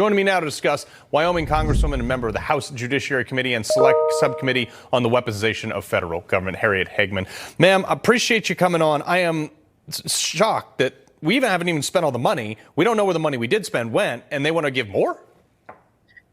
Joining me now to discuss Wyoming Congresswoman and member of the House Judiciary Committee and Select Subcommittee on the Weaponization of Federal Government, Harriet Hageman. Ma'am, I appreciate you coming on. I am shocked that we haven't even spent all the money. We don't know where the money we did spend went, and they want to give more?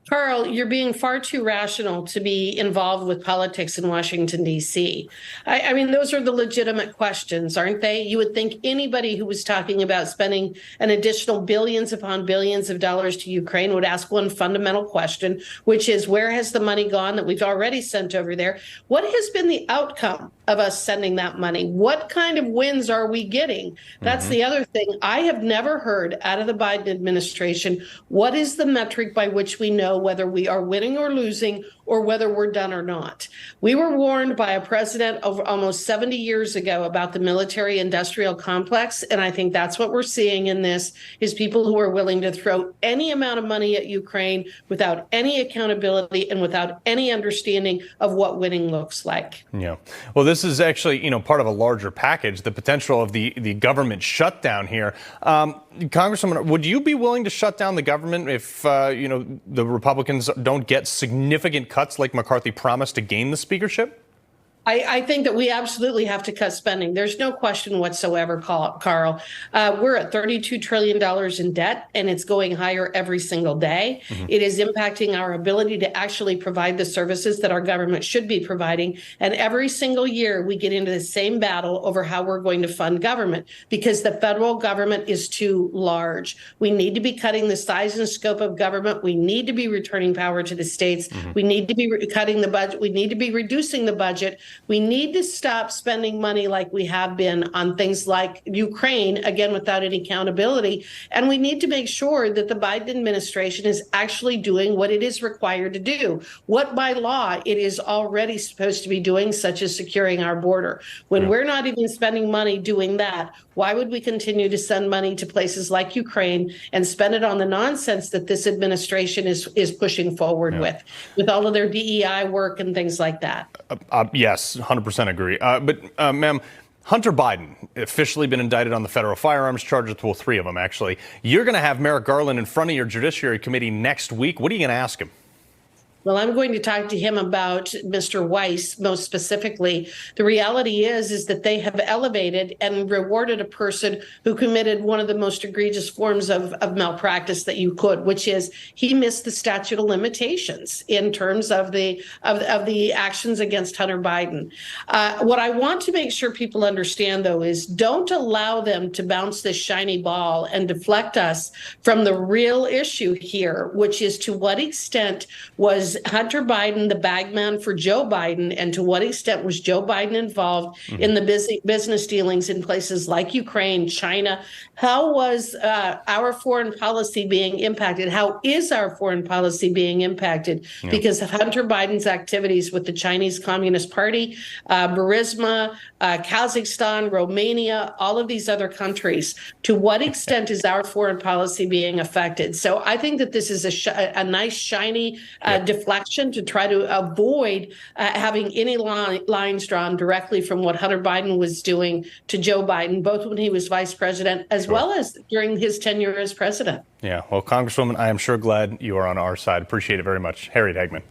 Carl, you're being far too rational to be involved with politics in Washington, D.C. I mean, those are the legitimate questions, aren't they? You would think anybody who was talking about spending an additional billions upon billions of dollars to Ukraine would ask one fundamental question, which is, where has the money gone that we've already sent over there? What has been the outcome of us sending that money? What kind of wins are we getting? That's the other thing. I have never heard out of the Biden administration, what is the metric by which we know whether we are winning or losing, or whether we're done or not? We were warned by a president over almost 70 years ago about the military-industrial complex, and I think that's what we're seeing in this, is people who are willing to throw any amount of money at Ukraine without any accountability and without any understanding of what winning looks like. Yeah. Well, this is actually, part of a larger package, the potential of the government shutdown here. Congresswoman, would you be willing to shut down the government if, the Republicans don't get significant cuts like McCarthy promised to gain the speakership? I think that we absolutely have to cut spending. There's no question whatsoever, Carl. We're at $32 trillion in debt, and it's going higher every single day. It is impacting our ability to actually provide the services that our government should be providing. And every single year, we get into the same battle over how we're going to fund government, because the federal government is too large. We need to be cutting the size and scope of government. We need to be returning power to the states. We need to be cutting the budget. We need to be reducing the budget. We need to stop spending money like we have been on things like Ukraine, again, without any accountability. And we need to make sure that the Biden administration is actually doing what it is required to do, what by law it is already supposed to be doing, such as securing our border. When we're not even spending money doing that, why would we continue to send money to places like Ukraine and spend it on the nonsense that this administration is pushing forward with all of their DEI work and things like that? Yes, 100% agree. But ma'am, Hunter Biden officially been indicted on the federal firearms charges, well, 3 of them, actually. You're going to have Merrick Garland in front of your Judiciary Committee next week. What are you going to ask him? Well, I'm going to talk to him about Mr. Weiss, most specifically. The reality is that they have elevated and rewarded a person who committed one of the most egregious forms of malpractice that you could, which is he missed the statute of limitations in terms of the actions against Hunter Biden. What I want to make sure people understand, though, is don't allow them to bounce this shiny ball and deflect us from the real issue here, which is to what extent was Hunter Biden the bagman for Joe Biden, and to what extent was Joe Biden involved in the business dealings in places like Ukraine, China? How was our foreign policy being impacted? How is our foreign policy being impacted because of Hunter Biden's activities with the Chinese Communist Party, Burisma, Kazakhstan, Romania, all of these other countries? To what extent is our foreign policy being affected? So I think that this is a nice, shiny deflection to try to avoid having any lines drawn directly from what Hunter Biden was doing to Joe Biden, both when he was vice president as well as during his tenure as president. Yeah, well, Congresswoman, I am sure glad you are on our side. Appreciate it very much. Harriet Hageman.